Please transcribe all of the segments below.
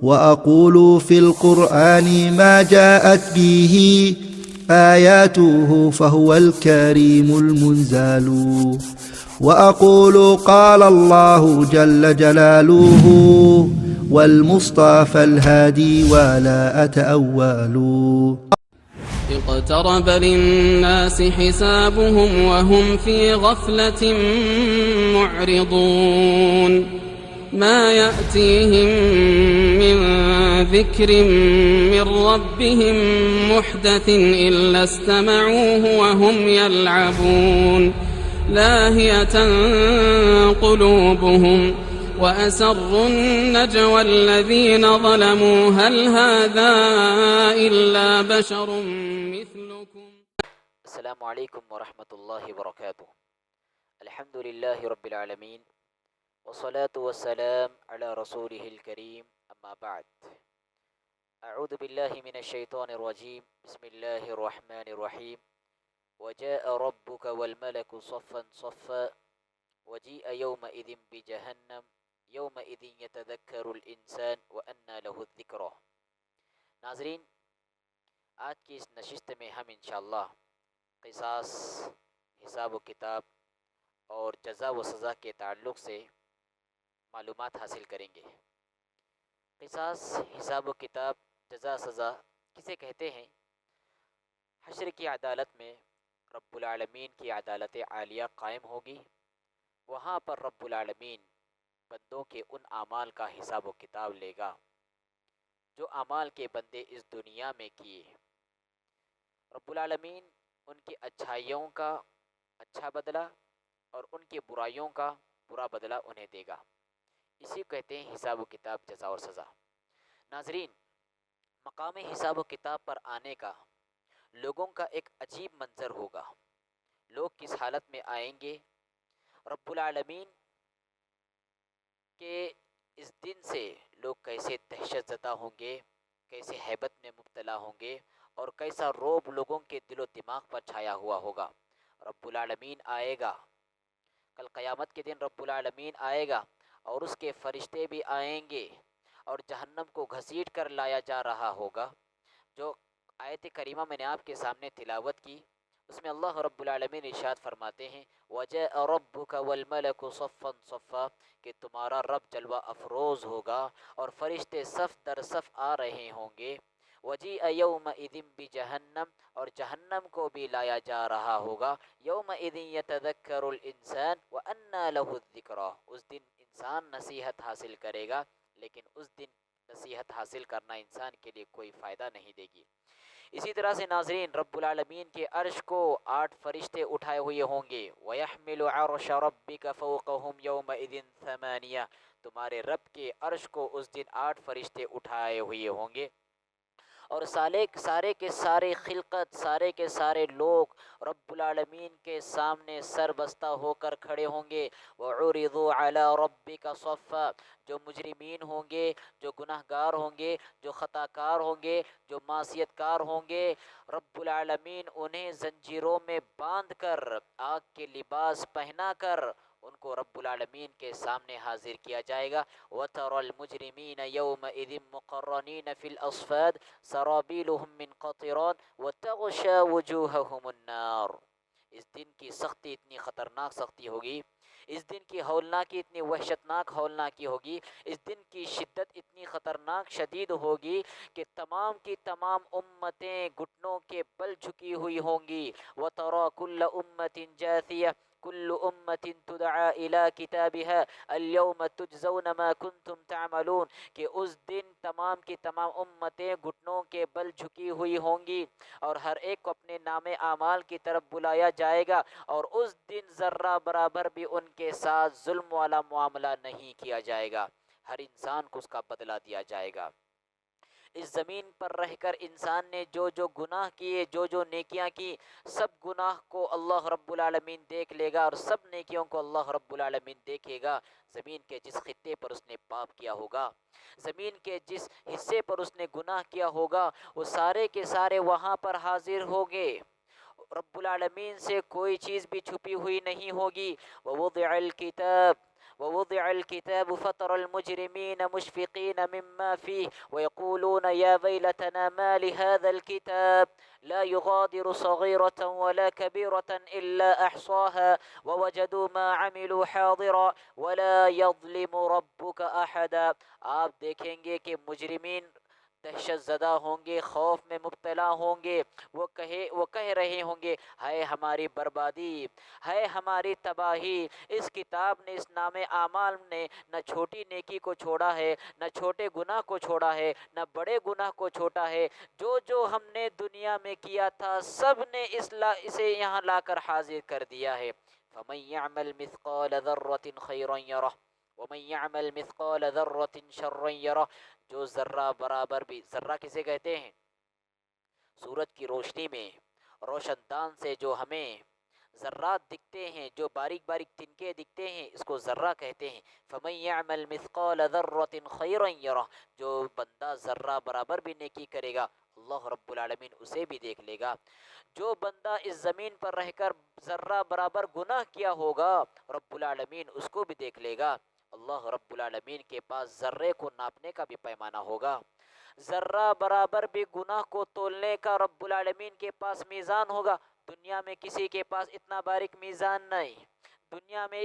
وأقول في القرآن ما جاءت به آياته فهو الكريم المنزال وأقول قال الله جل جلاله والمصطفى الهادي ولا أتأول. اقترب للناس حسابهم وهم في غفلة معرضون ما يأتيهم من ذكر من ربهم محدث إلا استمعوه وهم يلعبون لاهية قلوبهم وأسروا النجوى الذين ظلموا هل هذا إلا بشر مثلكم. السلام عليكم ورحمة الله وبركاته. الحمد لله رب العالمين والصلاة والسلام على رسوله الكريم أما بعد. أعوذ بالله من الشيطان الرجيم. بسم الله الرحمن الرحيم. وجاء ربك والملك صفا صفا وجيء يومئذ بجهنم يومئذ يتذكر الانسان وانى له الذکری. ناظرین، آج کی اس نشست میں ہم انشاءاللہ قصاص، حساب و کتاب اور جزا و سزا کے تعلق سے معلومات حاصل کریں گے. قصاص، حساب و کتاب، جزا سزا کسے کہتے ہیں؟ حشر کی عدالت میں رب العالمین کی عدالت عالیہ قائم ہوگی. وہاں پر رب العالمین بندوں کے ان اعمال کا حساب و کتاب لے گا جو اعمال کے بندے اس دنیا میں کیے. رب العالمین ان کی اچھائیوں کا اچھا بدلہ اور ان کی برائیوں کا برا بدلہ انہیں دے گا. اسی کو کہتے ہیں حساب و کتاب، جزا اور سزا. ناظرین، مقام حساب و کتاب پر آنے کا لوگوں کا ایک عجیب منظر ہوگا. لوگ کس حالت میں آئیں گے؟ رب العالمین کے اس دن سے لوگ کیسے دہشت زدہ ہوں گے، کیسے ہیبت میں مبتلا ہوں گے اور کیسا رعب لوگوں کے دل و دماغ پر چھایا ہوا ہوگا. رب العالمین آئے گا، کل قیامت کے دن رب العالمین آئے گا اور اس کے فرشتے بھی آئیں گے اور جہنم کو گھسیٹ کر لایا جا رہا ہوگا. جو آیت کریمہ میں نے آپ کے سامنے تلاوت کی، اس میں اللہ رب العالمین ارشاد فرماتے ہیں وَجَاءَ رَبُّكَ وَالْمَلَكُ صَفًّا صَفًّا، کہ تمہارا رب جلوہ افروز ہوگا اور فرشتے صف در صف آ رہے ہوں گے. وَجِيءَ يَوْمَئِذٍ بِجَهَنَّمَ، اور جہنم کو بھی لایا جا رہا ہوگا. يَوْمَئِذٍ يَتَذَكَّرُ الْإِنسَانُ وَأَنَّى لَهُ الذِّكْرَى، اس دن انسان نصیحت حاصل کرے گا لیکن اس دن نصیحت حاصل کرنا انسان کے لیے کوئی فائدہ نہیں دے گی. اسی طرح سے ناظرین، رب العالمین کے عرش کو 8 فرشتے اٹھائے ہوئے ہوں گے. وَيَحْمِلُ عَرْشَ رَبِّكَ فَوْقَهُمْ يَوْمَئِذٍ ثَمَانِيَةٌ، تمہارے رب کے عرش کو اس دن 8 فرشتے اٹھائے ہوئے ہوں گے. اور سارے کے سارے خلقت، سارے کے سارے لوگ رب العالمین کے سامنے سر بستہ ہو کر کھڑے ہوں گے. وَعُرِضُوا عَلَىٰ رَبِّكَ صَفًّا، جو مجرمین ہوں گے، جو گناہ گار ہوں گے، جو خطا کار ہوں گے، جو معصیت کار ہوں گے، رب العالمین انہیں زنجیروں میں باندھ کر، آگ کے لباس پہنا کر ان کو رب العالمین کے سامنے حاضر کیا جائے گا. وَتَرَى الْمُجْرِمِينَ يَوْمَئِذٍ مُقَرَّنِينَ فِي الْأَصْفَادِ سَرَابِيلُهُم مِّن قَطِرَانٍ وَتَغْشَىٰ وُجُوهَهُمُ النَّارُ. اس دن کی سختی اتنی خطرناک سختی ہوگی، اس دن کی ہولناکی اتنی وحشتناک ہولناکی ہوگی، اس دن کی شدت اتنی خطرناک شدید ہوگی کہ تمام کی تمام امتیں گھٹنوں کے بل جھکی ہوئی ہوں گی. وَتَرَىٰ كُلَّ أُمَّةٍ جَاثِيَةٍ كُلُّ أُمَّةٍ تُدْعَىٰ إِلَىٰ كِتَابِهَا الْيَوْمَ تُجْزَوْنَ مَا كُنتُمْ تَعْمَلُونَ، کہ اس دن تمام کی تمام امتیں گھٹنوں کے بل جھکی ہوئی ہوں گی اور ہر ایک کو اپنے نام اعمال کی طرف بلایا جائے گا، اور اس دن ذرہ برابر بھی ان کے ساتھ ظلم والا معاملہ نہیں کیا جائے گا. ہر انسان کو اس کا بدلہ دیا جائے گا. اس زمین پر رہ کر انسان نے جو جو گناہ کیے، جو جو نیکیاں کی، سب گناہ کو اللہ رب العالمین دیکھ لے گا اور سب نیکیوں کو اللہ رب العالمین دیکھے گا. زمین کے جس خطے پر اس نے پاپ کیا ہوگا، زمین کے جس حصے پر اس نے گناہ کیا ہوگا، وہ سارے کے سارے وہاں پر حاضر ہوں گے. رب العالمین سے کوئی چیز بھی چھپی ہوئی نہیں ہوگی. وَوُضِعَ الْكِتَابُ، ووضع الكتاب فترى المجرمين مشفقين مما فيه ويقولون يا ويلتنا ما لهذا الكتاب لا يغادر صغيرة ولا كبيرة إلا أحصاها ووجدوا ما عملوا حاضرا ولا يظلم ربك أحدا. آپ دیکھیں گے کہ مجرمین دہشت زدہ ہوں گے، خوف میں مبتلا ہوں گے، وہ کہہ رہے ہوں گے ہائے ہماری بربادی، ہائے ہماری تباہی، اس کتاب نے، اس نام اعمال نے نہ چھوٹی نیکی کو چھوڑا ہے، نہ چھوٹے گناہ کو چھوڑا ہے، نہ بڑے گناہ کو چھوٹا ہے، جو ہم نے دنیا میں کیا تھا سب نے اسے یہاں لا کر حاضر کر دیا ہے. فَمَن يَعْمَلْ مِثْقَالَ ذَرَّةٍ خَيْرًا يَرَهُ وَمَن يَعْمَلْ مِثْقَالَ ذَرَّةٍ شَرًّا يَرَهُ. جو ذرہ برابر بھی، ذرہ کسے کہتے ہیں؟ سورج کی روشنی میں روشن دان سے جو ہمیں ذرات دکھتے ہیں، جو باریک باریک تنکے دکھتے ہیں، اس کو ذرہ کہتے ہیں. فَمَن يَعْمَلْ مِثْقَالَ ذَرَّةٍ خَيْرًا يَرَهُ. جو بندہ ذرہ برابر بھی نیکی کرے گا اللہ رب العالمین اسے بھی دیکھ لے گا. جو بندہ اس زمین پر رہ کر ذرہ برابر گناہ کیا ہوگا رب العالمین اس کو بھی دیکھ لے گا. اللہ رب العالمین کے پاس ذرے کو ناپنے کا بھی پیمانہ ہوگا، ذرہ برابر بھی گناہ کو تولنے کا رب العالمین کے پاس میزان ہوگا. دنیا میں کسی کے پاس اتنا باریک میزان نہیں، دنیا میں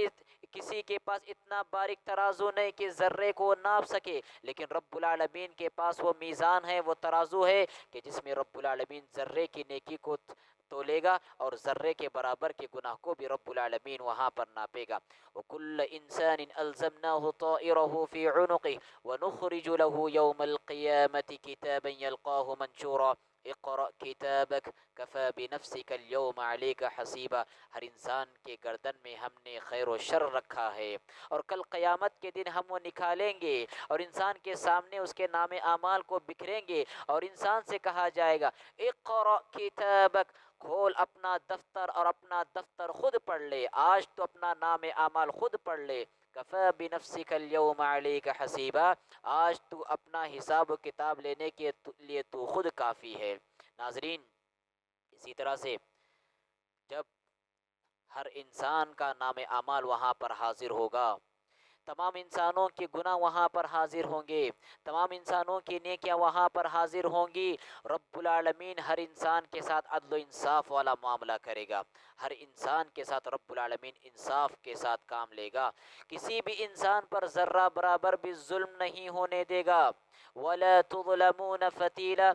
کسی کے پاس اتنا باریک ترازو نہیں کہ ذرے کو ناپ سکے، لیکن رب العالمین کے پاس وہ میزان ہے، وہ ترازو ہے کہ جس میں رب العالمین ذرے کی نیکی کو تولے گا اور ذرے کے برابر کے گناہ کو بھی رب العالمین وہاں پر ناپے گا. وَكُلَّ إِنسَانٍ أَلْزَمْنَاهُ طَائِرَهُ فِي عُنُقِهِ وَنُخْرِجُ لَهُ يَوْمَ الْقِيَامَةِ كِتَابًا يَلْقَاهُ مَنشُورًا اقرأ كتابك كفى بنفسك اليوم عليك حسيبا. ہر انسان کے گردن میں ہم نے خیر و شر رکھا ہے اور کل قیامت کے دن ہم وہ نکالیں گے اور انسان کے سامنے اس کے نام اعمال کو بکھریں گے اور انسان سے کہا جائے گا اقرأ کتابک، کھول اپنا دفتر اور اپنا دفتر خود پڑھ لے، آج تو اپنا نام اعمال خود پڑھ لے. کفی بنفسک اليوم علیک حسیبا، آج تو اپنا حساب و کتاب لینے کے لیے تو خود کافی ہے. ناظرین، اسی طرح سے جب ہر انسان کا نام اعمال وہاں پر حاضر ہوگا، تمام انسانوں کے گناہ وہاں پر حاضر ہوں گے، تمام انسانوں کی نیکیاں وہاں پر حاضر ہوں گی، رب العالمین ہر انسان کے ساتھ عدل و انصاف والا معاملہ کرے گا، ہر انسان کے ساتھ رب العالمین انصاف کے ساتھ کام لے گا، کسی بھی انسان پر ذرہ برابر بھی ظلم نہیں ہونے دے گا. وَلَا تُظْلَمُونَ فَتِيلًا،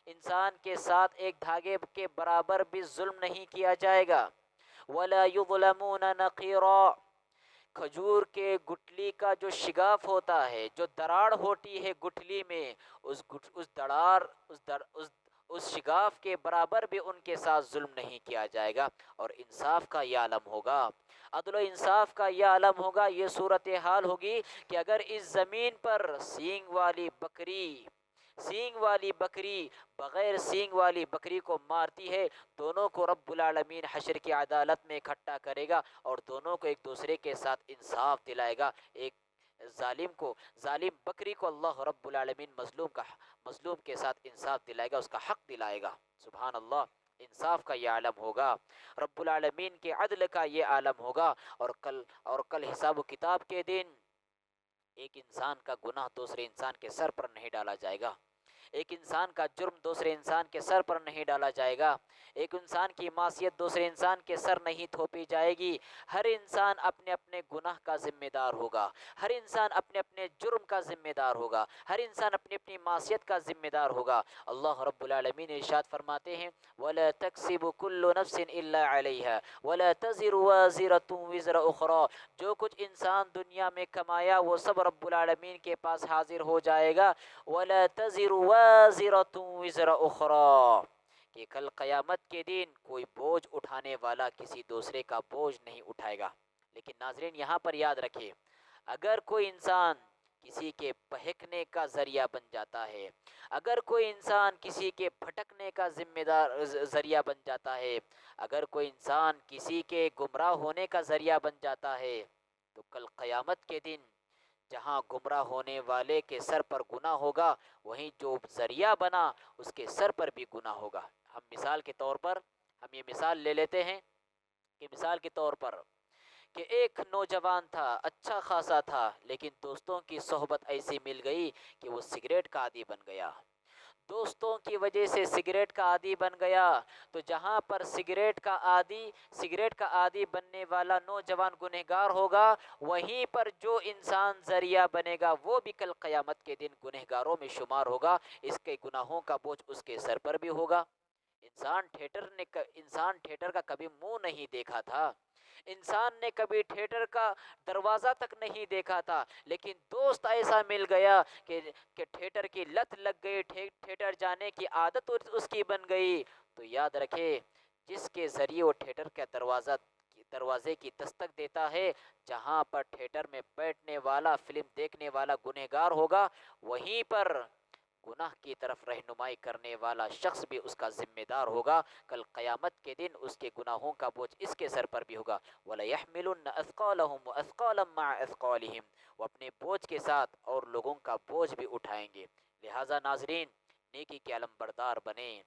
انسان کے ساتھ ایک دھاگے کے برابر بھی ظلم نہیں کیا جائے گا. وَلَا يُظْلَمُونَ نَقِيرًا، کھجور کے گٹلی کا جو شگاف ہوتا ہے، جو دراڑ ہوتی ہے گٹلی میں، اس شگاف کے برابر بھی ان کے ساتھ ظلم نہیں کیا جائے گا. اور انصاف کا یہ عالم ہوگا، عدل و انصاف کا یہ عالم ہوگا، یہ صورتحال ہوگی کہ اگر اس زمین پر سینگ والی بکری بغیر سینگ والی بکری کو مارتی ہے، دونوں کو رب العالمین حشر کی عدالت میں اکٹھا کرے گا اور دونوں کو ایک دوسرے کے ساتھ انصاف دلائے گا. ایک ظالم بکری کو اللہ رب العالمین مظلوم کے ساتھ انصاف دلائے گا، اس کا حق دلائے گا. سبحان اللہ، انصاف کا یہ عالم ہوگا، رب العالمین کے عدل کا یہ عالم ہوگا. اور کل حساب و کتاب کے دن ایک انسان کا گناہ دوسرے انسان کے سر پر نہیں ڈالا جائے گا، ایک انسان کا جرم دوسرے انسان کے سر پر نہیں ڈالا جائے گا، ایک انسان کی معصیت دوسرے انسان کے سر نہیں تھوپی جائے گی. ہر انسان اپنے اپنے گناہ کا ذمہ دار ہوگا، ہر انسان اپنے اپنے جرم کا ذمہ دار ہوگا، ہر انسان اپنی اپنی معصیت کا ذمہ دار ہوگا. اللہ رب العالمین ارشاد فرماتے ہیں وَلَا تَكْسِبُ كُلُّ نَفْسٍ إِلَّا عَلَيْهَا وَلَا تَزِرُ وَازِرَةٌ وِزْرَ أُخْرَى. جو کچھ انسان دنیا میں کمایا وہ سب رب العالمین کے پاس حاضر ہو جائے گا. وَلَا تَزِرُ وَازِرَةٌ وِزْرَ أُخْرَى، کہ کل قیامت کے دن کوئی بوجھ اٹھانے والا کسی دوسرے کا بوجھ نہیں اٹھائے گا. لیکن ناظرین یہاں پر یاد رکھیں، اگر کوئی انسان کسی کے بہکنے کا ذریعہ بن جاتا ہے، اگر کوئی انسان کسی کے بھٹکنے کا ذریعہ بن جاتا ہے، اگر کوئی انسان کسی کے گمراہ ہونے کا ذریعہ بن جاتا ہے، تو کل قیامت کے دن جہاں گمراہ ہونے والے کے سر پر گناہ ہوگا، وہیں جو ذریعہ بنا اس کے سر پر بھی گناہ ہوگا. ہم مثال کے طور پر یہ مثال لے لیتے ہیں کہ مثال کے طور پر کہ ایک نوجوان تھا، اچھا خاصا تھا، لیکن دوستوں کی صحبت ایسی مل گئی کہ وہ سگریٹ کا عادی بن گیا، دوستوں کی وجہ سے سگریٹ کا عادی بن گیا۔ تو جہاں پر سگریٹ کا عادی بننے والا نوجوان گنہگار ہوگا، وہیں پر جو انسان ذریعہ بنے گا وہ بھی کل قیامت کے دن گنہگاروں میں شمار ہوگا، اس کے گناہوں کا بوجھ اس کے سر پر بھی ہوگا۔ انسان تھیٹر کا کبھی منہ نہیں دیکھا تھا، انسان نے کبھی تھیٹر کا دروازہ تک نہیں دیکھا تھا، لیکن دوست ایسا مل گیا کہ تھیٹر کی لت لگ گئی، تھیٹر جانے کی عادت اس کی بن گئی۔ تو یاد رکھے، جس کے ذریعے وہ تھیٹر کا دروازے کی دستک دیتا ہے، جہاں پر تھیٹر میں بیٹھنے والا، فلم دیکھنے والا گنہگار ہوگا، وہیں پر گناہ کی طرف رہنمائی کرنے والا شخص بھی اس کا ذمہ دار ہوگا۔ کل قیامت کے دن اس کے گناہوں کا بوجھ اس کے سر پر بھی ہوگا۔ وَلَيَحْمِلُنَّ أَثْقَالَهُمْ وَأَثْقَالًا مَعَ أَثْقَالِهِمْ، وہ اپنے بوجھ کے ساتھ اور لوگوں کا بوجھ بھی اٹھائیں گے۔ لہٰذا ناظرین، نیکی کے علم بردار بنیں،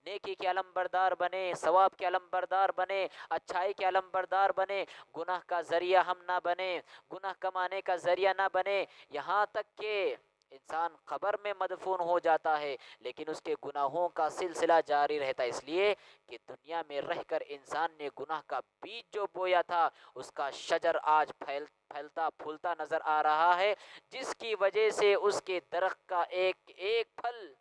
نیکی کے علم بردار بنے، ثواب کے علم بردار بنے، اچھائی کے علم بردار بنے، گناہ کا ذریعہ ہم نہ بنے، گناہ کمانے کا ذریعہ نہ بنے، یہاں تک کہ انسان قبر میں مدفون ہو جاتا ہے لیکن اس کے گناہوں کا سلسلہ جاری رہتا ہے، اس لیے کہ دنیا میں رہ کر انسان نے گناہ کا بیج جو بویا تھا، اس کا شجر آج پھیلتا پھولتا نظر آ رہا ہے، جس کی وجہ سے اس کے درخت کا ایک ایک پھل،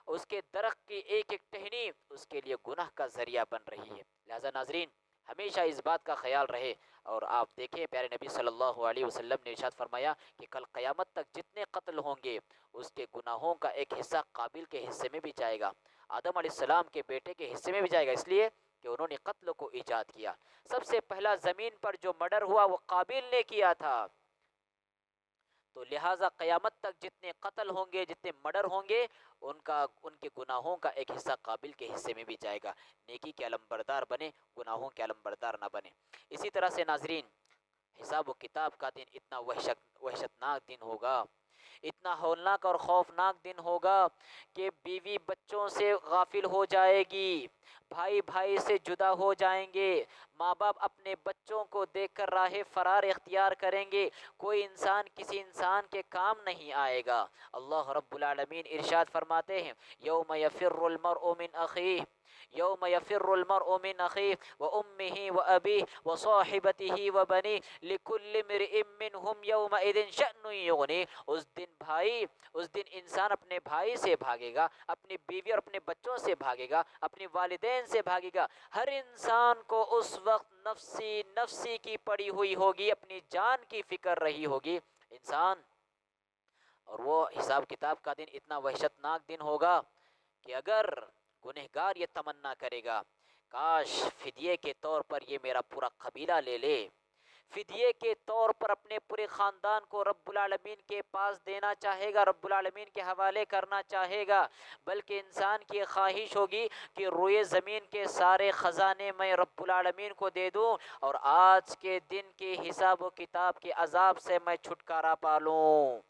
اس کے درخت کی ایک ایک ٹہنی اس کے لیے گناہ کا ذریعہ بن رہی ہے۔ لہذا ناظرین، ہمیشہ اس بات کا خیال رہے، اور آپ دیکھیں پیارے نبی صلی اللہ علیہ وسلم نے ارشاد فرمایا کہ کل قیامت تک جتنے قتل ہوں گے، اس کے گناہوں کا ایک حصہ قابل کے حصے میں بھی جائے گا، آدم علیہ السلام کے بیٹے کے حصے میں بھی جائے گا، اس لیے کہ انہوں نے قتل کو ایجاد کیا۔ سب سے پہلا زمین پر جو مرڈر ہوا وہ قابل نے کیا تھا، تو لہٰذا قیامت تک جتنے قتل ہوں گے، جتنے مرڈر ہوں گے، ان کے گناہوں کا ایک حصہ قابل کے حصے میں بھی جائے گا۔ نیکی کے علم بردار بنے، گناہوں کے علم بردار نہ بنے۔ اسی طرح سے ناظرین، حساب و کتاب کا دن اتنا وحشتناک دن ہوگا، اتنا ہولناک اور خوفناک دن ہوگا کہ بیوی بچوں سے غافل ہو جائے گی، بھائی بھائی سے جدا ہو جائیں گے، ماں باپ اپنے بچوں کو دیکھ کر راہ فرار اختیار کریں گے، کوئی انسان کسی انسان کے کام نہیں آئے گا۔ اللہ رب العالمین ارشاد فرماتے ہیں، یوم یفر المرء من اخیہ، یوم یفر المرء من اخیہ وامہ وابیہ وصاحبتہ وبنیہ لکل امرئ منہم یومئذ شأن یغنیہ۔ اس دن انسان اپنے بھائی سے بھاگے گا، اپنی بیوی اور اپنے بچوں سے بھاگے گا، اپنے والدین سے بھاگے گا، ہر انسان کو اس وقت نفسی نفسی کی پڑی ہوئی ہوگی، اپنی جان کی فکر رہی ہوگی انسان۔ اور وہ حساب کتاب کا دن اتنا وحشتناک دن ہوگا کہ اگر گنہگار یہ تمنا کرے گا، کاش فدیے کے طور پر یہ میرا پورا قبیلہ لے لے، فدیے کے طور پر اپنے پورے خاندان کو رب العالمین کے پاس دینا چاہے گا، رب العالمین کے حوالے کرنا چاہے گا، بلکہ انسان کی خواہش ہوگی کہ روئے زمین کے سارے خزانے میں رب العالمین کو دے دوں اور آج کے دن کے حساب و کتاب کے عذاب سے میں چھٹکارا پالوں۔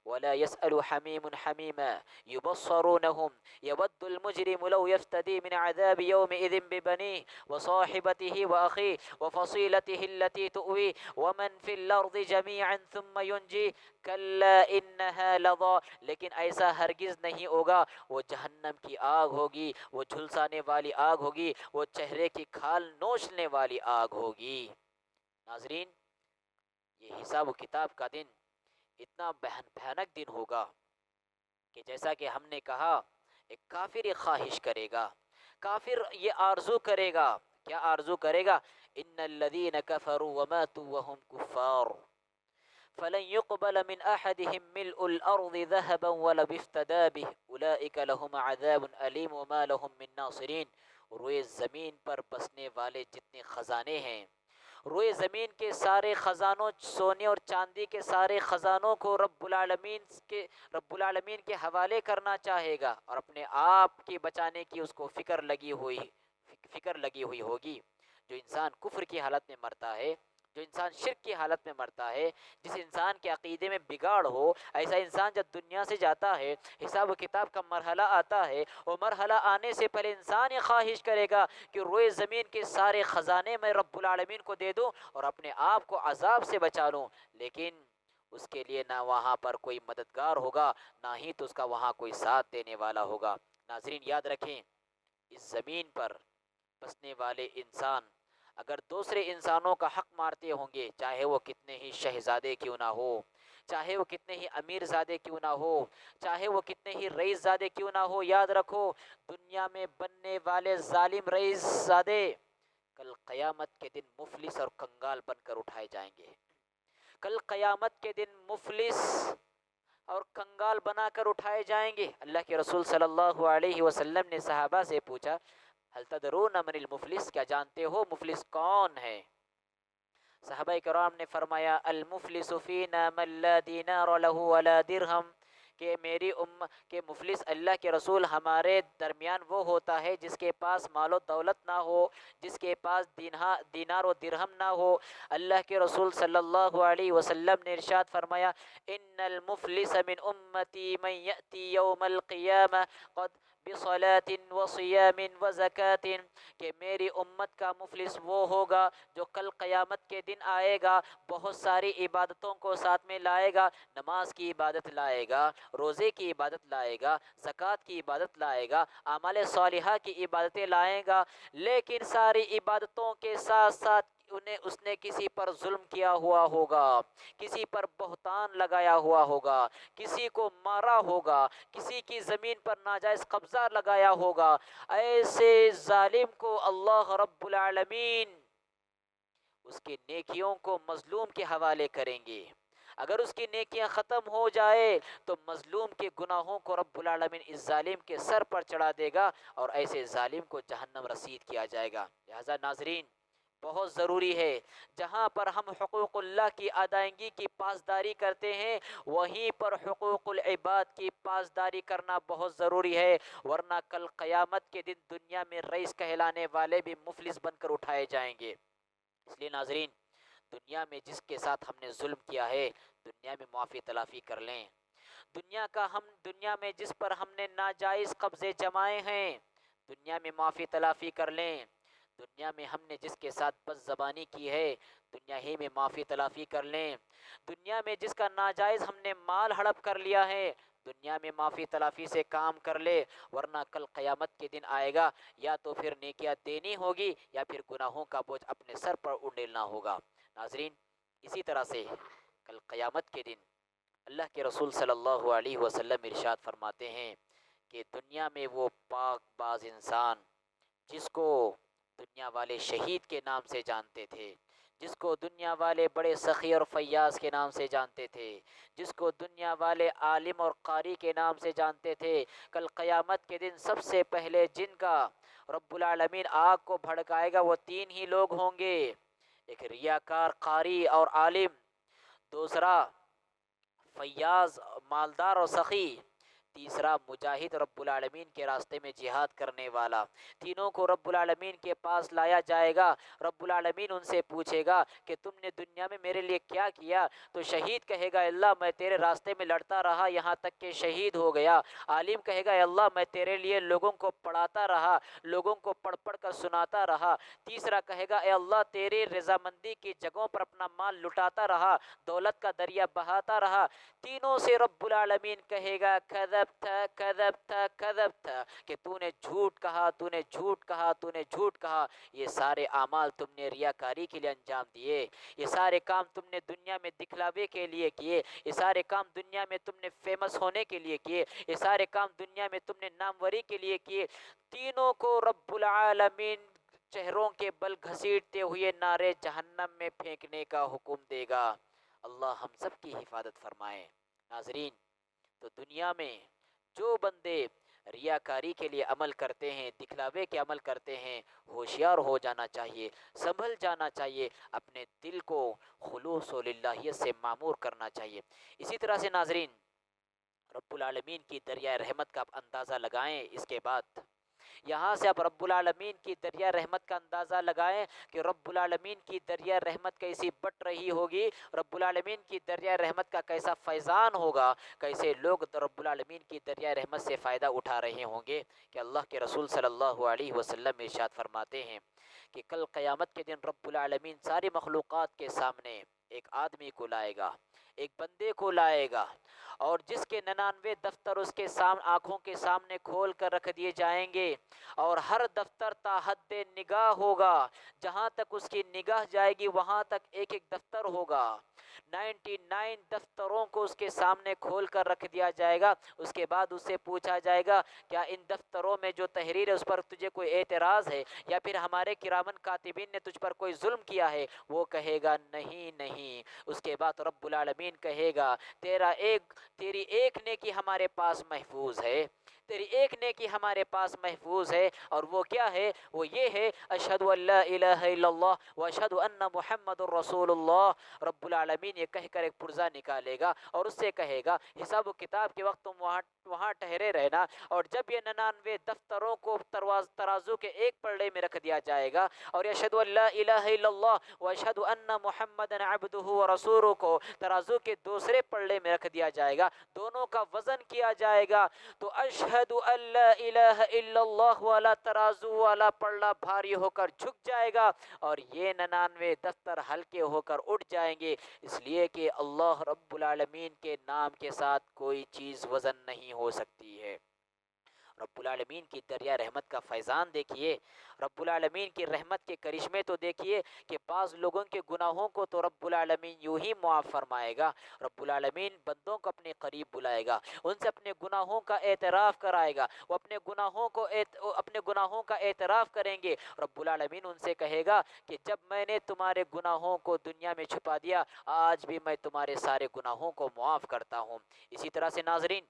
ولا يسأل حميم حميما يبصرونهم يود المجرم لو يفتدي من عذاب يومئذ ببنيه وصاحبته وأخيه وفصيلته التي تؤويه ومن في الأرض جميعا ثم ينجيه كلا إنها لظى، لیکن ایسا ہرگز نہیں ہوگا، وہ جہنم کی آگ ہوگی، وہ جھلسانے والی آگ ہوگی، وہ چہرے کی کھال نوچنے والی آگ ہوگی۔ ناظرین، یہ حساب و کتاب کا دن اتنا بھیانک دن ہوگا کہ جیسا کہ ہم نے کہا، ایک کافر یہ خواہش کرے گا، کافر یہ آرزو کرے گا، کیا آرزو کرے گا؟ ان الذین کفروا وماتوا وهم کفار فلن يقبل من احدهم ملء الارض ذهبا ولو افتدى به اولئک لهم عذاب الیم وما لهم من ناصرین۔ روئے زمین پر بسنے والے جتنے خزانے ہیں، روئے زمین کے سارے خزانوں، سونے اور چاندی کے سارے خزانوں کو رب العالمین کے حوالے کرنا چاہے گا، اور اپنے آپ کی بچانے کی اس کو فکر لگی ہوئی ہوگی۔ جو انسان کفر کی حالت میں مرتا ہے جو انسان شرک کی حالت میں مرتا ہے، جس انسان کے عقیدے میں بگاڑ ہو، ایسا انسان جب دنیا سے جاتا ہے، حساب و کتاب کا مرحلہ آتا ہے، وہ مرحلہ آنے سے پہلے انسان یہ خواہش کرے گا کہ روئے زمین کے سارے خزانے میں رب العالمین کو دے دوں اور اپنے آپ کو عذاب سے بچا لوں، لیکن اس کے لیے نہ وہاں پر کوئی مددگار ہوگا، نہ ہی تو اس کا وہاں کوئی ساتھ دینے والا ہوگا۔ ناظرین یاد رکھیں، اس زمین پر بسنے والے انسان اگر دوسرے انسانوں کا حق مارتے ہوں گے، چاہے وہ کتنے ہی شہزادے کیوں نہ ہو، چاہے وہ کتنے ہی امیر زادے کیوں نہ ہو، چاہے وہ کتنے ہی رئیس زادے کیوں نہ ہو، یاد رکھو دنیا میں بننے والے ظالم رئیس زادے کل قیامت کے دن مفلس اور کنگال بن کر اٹھائے جائیں گے۔ کل قیامت کے دن مفلس اور کنگال بنا کر اٹھائے جائیں گے۔ اللہ کے رسول صلی اللہ علیہ وسلم نے صحابہ سے پوچھا، هل تدرون من المفلس، کیا جانتے ہو مفلس کون ہے؟ صحابہ کرام نے فرمایا، المفلس فینا من لا دینار له ولا درہم، کہ مفلس اللہ کے رسول ہمارے درمیان وہ ہوتا ہے جس کے پاس مال و دولت نہ ہو، جس کے پاس دینار و درہم نہ ہو۔ اللہ کے رسول صلی اللہ علیہ وسلم نے ارشاد فرمایا، ان المفلس من امتی من یأتی یوم القیامہ قد بصلاة وصیام وزکاة، کہ میری امت کا مفلس وہ ہوگا جو کل قیامت کے دن آئے گا، بہت ساری عبادتوں کو ساتھ میں لائے گا، نماز کی عبادت لائے گا، روزے کی عبادت لائے گا، زکوٰۃ کی عبادت لائے گا، اعمال صالحہ کی عبادتیں لائے گا، لیکن ساری عبادتوں کے ساتھ ساتھ اس نے کسی پر ظلم کیا ہوا ہوگا، کسی پر بہتان لگایا ہوا ہوگا، کسی کو مارا ہوگا، کسی کی زمین پر ناجائز قبضہ لگایا ہوگا۔ ایسے ظالم کو اللہ رب العالمین اس کی نیکیوں کو مظلوم کے حوالے کریں گے۔ اگر اس کی نیکیاں ختم ہو جائے تو مظلوم کے گناہوں کو رب العالمین اس ظالم کے سر پر چڑھا دے گا اور ایسے ظالم کو جہنم رسید کیا جائے گا۔ لہذا ناظرین بہت ضروری ہے، جہاں پر ہم حقوق اللہ کی ادائیگی کی پاسداری کرتے ہیں وہیں پر حقوق العباد کی پاسداری کرنا بہت ضروری ہے، ورنہ کل قیامت کے دن دنیا میں رئیس کہلانے والے بھی مفلس بن کر اٹھائے جائیں گے۔ اس لیے ناظرین دنیا میں جس کے ساتھ ہم نے ظلم کیا ہے دنیا میں معافی تلافی کر لیں۔ دنیا میں جس پر ہم نے ناجائز قبضے جمائے ہیں دنیا میں معافی تلافی کر لیں۔ دنیا میں ہم نے جس کے ساتھ بد زبانی کی ہے دنیا ہی میں معافی تلافی کر لیں۔ دنیا میں جس کا ناجائز ہم نے مال ہڑپ کر لیا ہے دنیا میں معافی تلافی سے کام کر لے، ورنہ کل قیامت کے دن آئے گا یا تو پھر نیکیاں دینی ہوگی یا پھر گناہوں کا بوجھ اپنے سر پر اڑیلنا ہوگا۔ ناظرین اسی طرح سے کل قیامت کے دن اللہ کے رسول صلی اللہ علیہ وسلم ارشاد فرماتے ہیں کہ دنیا میں وہ پاک باز انسان جس کو دنیا والے شہید کے نام سے جانتے تھے، جس کو دنیا والے بڑے سخی اور فیاض کے نام سے جانتے تھے، جس کو دنیا والے عالم اور قاری کے نام سے جانتے تھے، کل قیامت کے دن سب سے پہلے جن کا رب العالمین آگ کو بھڑکائے گا وہ تین ہی لوگ ہوں گے، ایک ریاکار قاری اور عالم، دوسرا فیاض مالدار اور سخی، تیسرا مجاہد رب العالمین کے راستے میں جہاد کرنے والا۔ تینوں کو رب العالمین کے پاس لایا جائے گا، رب العالمین ان سے پوچھے گا کہ تم نے دنیا میں میرے لیے کیا کیا؟ تو شہید کہے گا اللہ میں تیرے راستے میں لڑتا رہا یہاں تک کہ شہید ہو گیا۔ عالم کہے گا اللہ میں تیرے لیے لوگوں کو پڑھاتا رہا، لوگوں کو پڑھ پڑھ کر سناتا رہا۔ تیسرا کہے گا اے اللہ تیری رضامندی کی جگہوں پر اپنا مال لٹاتا رہا، دولت کا دریا بہاتا رہا۔ تینوں سے رب العالمین کہے گا کذبت کہ تو نے جھوٹ کہا، تو نے جھوٹ کہا، تو نے جھوٹ کہا۔ یہ سارے اعمال تم نے ریاکاری کے لیے انجام دیے، یہ سارے کام تم نے دنیا میں دکھلاوے کے لیے کیے، یہ سارے کام دنیا میں تم نے فیمس ہونے کے لیے کیے، یہ سارے کام دنیا میں تم نے ناموری کے لیے کیے۔ تینوں کو رب العالمین چہروں کے بل گھسیٹتے ہوئے نارے جہنم میں پھینکنے کا حکم دے گا۔ اللہ ہم سب کی حفاظت فرمائے۔ ناظرین تو دنیا میں جو بندے ریاکاری کے لیے عمل کرتے ہیں، دکھلاوے کے عمل کرتے ہیں، ہوشیار ہو جانا چاہیے، سنبھل جانا چاہیے، اپنے دل کو خلوص و للہیت سے معمور کرنا چاہیے۔ اسی طرح سے ناظرین رب العالمین کی دریائے رحمت کا آپ اندازہ لگائیں۔ اس کے بعد یہاں سے آپ رب العالمین کی دریا رحمت کا اندازہ لگائیں کہ رب العالمین کی دریا رحمت کیسی بٹ رہی ہوگی، رب العالمین کی دریا رحمت کا کیسا فیضان ہوگا، کیسے لوگ رب العالمین کی دریا رحمت سے فائدہ اٹھا رہے ہوں گے۔ کہ اللہ کے رسول صلی اللہ علیہ وسلم ارشاد فرماتے ہیں کہ کل قیامت کے دن رب العالمین ساری مخلوقات کے سامنے ایک آدمی کو لائے گا، ایک بندے کو لائے گا، اور جس کے 99 دفتر اس کے آنکھوں کے سامنے کھول کر رکھ دیے جائیں گے، اور ہر دفتر تا حد نگاہ ہوگا، جہاں تک اس کی نگاہ جائے گی وہاں تک ایک ایک دفتر ہوگا۔ 99 دفتروں کو اس کے سامنے کھول کر رکھ دیا جائے گا۔ اس کے بعد اس سے پوچھا جائے گا کیا ان دفتروں میں جو تحریر ہے اس پر تجھے کوئی اعتراض ہے، یا پھر ہمارے کرامن کاتبین نے تجھ پر کوئی ظلم کیا ہے؟ وہ کہے گا نہیں نہیں۔ اس کے بعد رب العالمین کہے گا تیری ایک نیکی ہمارے پاس محفوظ ہے، تیری ایک نیکی ہمارے پاس محفوظ ہے، اور وہ کیا ہے؟ وہ یہ ہے اشہد ان لا الہ الا اللہ و اشہد ان محمد الرسول اللہ۔ رب العالمین یہ کہہ کر ایک پرزہ نکالے گا اور اس سے کہے گا حساب و کتاب کے وقت تم وہاں ٹھہرے رہنا، اور جب یہ 99 دفتروں کو ترازو کے ایک پلڑے میں رکھ دیا جائے گا، اور اشہد ان لا الہ الا اللہ و اشہد ان محمد عبدہ و رسولہ کو ترازو کے دوسرے پلڑے میں رکھ دیا جائے گا، دونوں کا وزن کیا جائے گا، تو اشہد ان لا الہ الا اللہ والا ترازو والا پلڑا بھاری ہو کر جھک جائے گا، اور یہ 99 دفتر ہلکے ہو کر اٹھ جائیں گے، اس لیے کہ اللہ رب العالمین کے نام کے ساتھ کوئی چیز وزن نہیں ہو سکتی ہے۔ رب العالمین کی دریا رحمت کا فیضان دیکھیے، رب العالمین کی رحمت کے کرشمے تو دیکھیے کہ بعض لوگوں کے گناہوں کو تو رب العالمین یوں ہی معاف فرمائے گا۔ رب العالمین بندوں کو اپنے قریب بلائے گا، ان سے اپنے گناہوں کا اعتراف کرائے گا، وہ اپنے گناہوں کا اعتراف کریں گے۔ رب العالمین ان سے کہے گا کہ جب میں نے تمہارے گناہوں کو دنیا میں چھپا دیا، آج بھی میں تمہارے سارے گناہوں کو معاف کرتا ہوں۔ اسی طرح سے ناظرین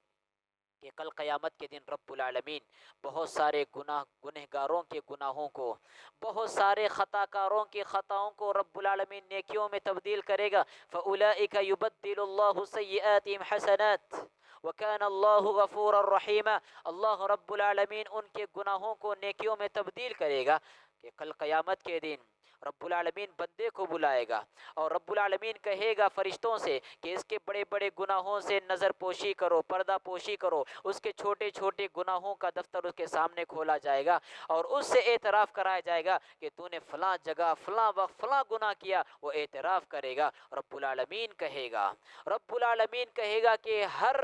کہ کل قیامت کے دن رب العالمین بہت سارے گنہگاروں کے گناہوں کو، بہت سارے خطا کاروں کی خطاؤں کو رب العالمین نیکیوں میں تبدیل کرے گا۔ فَأُولَئِكَ يُبَدِّلُ اللَّهُ سَيِّئَاتِهِمْ حَسَنَاتٍ وَكَانَ اللَّهُ غَفُورًا رَحِيمًا۔ اللہ رب العالمین ان کے گناہوں کو نیکیوں میں تبدیل کرے گا کہ کل قیامت کے دن رب العالمین بندے کو بلائے گا، اور رب العالمین کہے گا فرشتوں سے کہ اس کے بڑے بڑے گناہوں سے نظر پوشی کرو، پردہ پوشی کرو۔ اس کے چھوٹے چھوٹے گناہوں کا دفتر اس کے سامنے کھولا جائے گا، اور اس سے اعتراف کرایا جائے گا کہ تو نے فلاں جگہ فلاں وقت فلاں گناہ کیا، وہ اعتراف کرے گا۔ رب العالمین کہے گا کہ ہر